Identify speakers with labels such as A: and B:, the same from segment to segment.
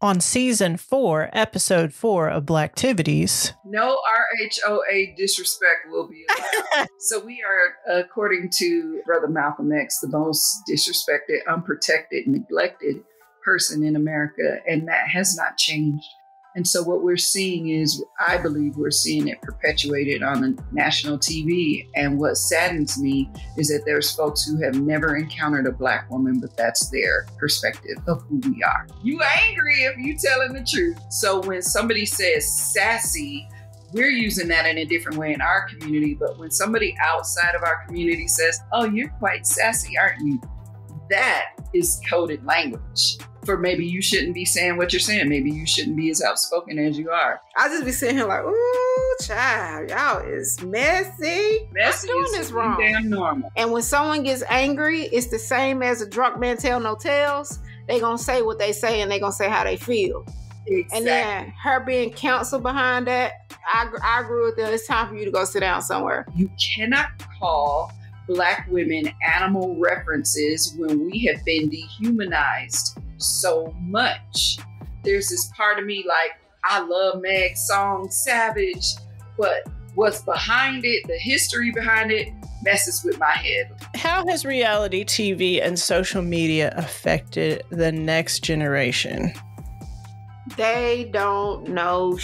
A: on season 4, episode 4 of Blacktivities.
B: No RHOA disrespect will be allowed. So we are, according to Brother Malcolm X, the most disrespected, unprotected, neglected person in America, and that has not changed. And so what we're seeing is, I believe we're seeing it perpetuated on the national TV. And what saddens me is that there's folks who have never encountered a Black woman, but that's their perspective of who we are. You angry if you telling the truth. So when somebody says sassy, we're using that in a different way in our community. But when somebody outside of our community says, oh, you're quite sassy, aren't you? That is coded language. For maybe you shouldn't be saying what you're saying. Maybe you shouldn't be as outspoken as you are.
C: I'll just be sitting here like, ooh, child, y'all is messy.
B: Messy
C: I'm doing
B: is
C: this wrong.
B: Damn normal.
C: And when someone gets angry, it's the same as a drunk man tell no tales. They gonna say what they say and they gonna say how they feel.
B: Exactly.
C: And then her being counsel behind that, I agree with them. It's time for you to go sit down somewhere.
B: You cannot call Black women animal references when we have been dehumanized so much. There's this part of me like, I love Meg's song Savage, but what's behind it, the history behind it, messes with my head.
A: How has reality TV and social media affected the next generation?
C: They don't know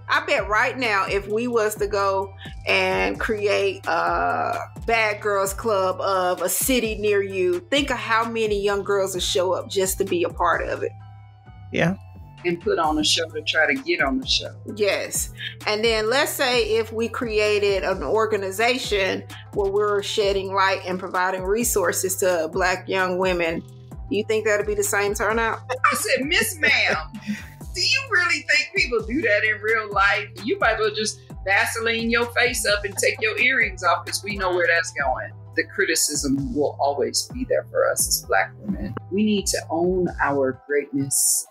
C: I bet right now, if we was to go and create a Bad Girls Club of a city near you, think of how many young girls will show up just to be a part of it.
A: Yeah.
B: And put on a show to try to get on the show.
C: Yes. And then let's say if we created an organization where we're shedding light and providing resources to Black young women, you think that'll be the same turnout?
B: I said, Miss Ma'am, do you really think people do that in real life? You might as well just Vaseline your face up and take your earrings off, because we know where that's going. The criticism will always be there for us as Black women. We need to own our greatness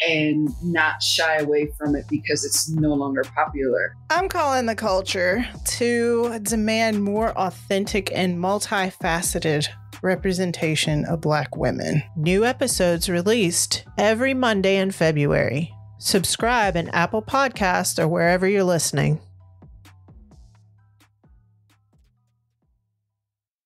B: and not shy away from it because it's no longer popular.
A: I'm calling the culture to demand more authentic and multifaceted representation of Black women. New episodes released every Monday in February. Subscribe in Apple Podcasts or wherever you're listening.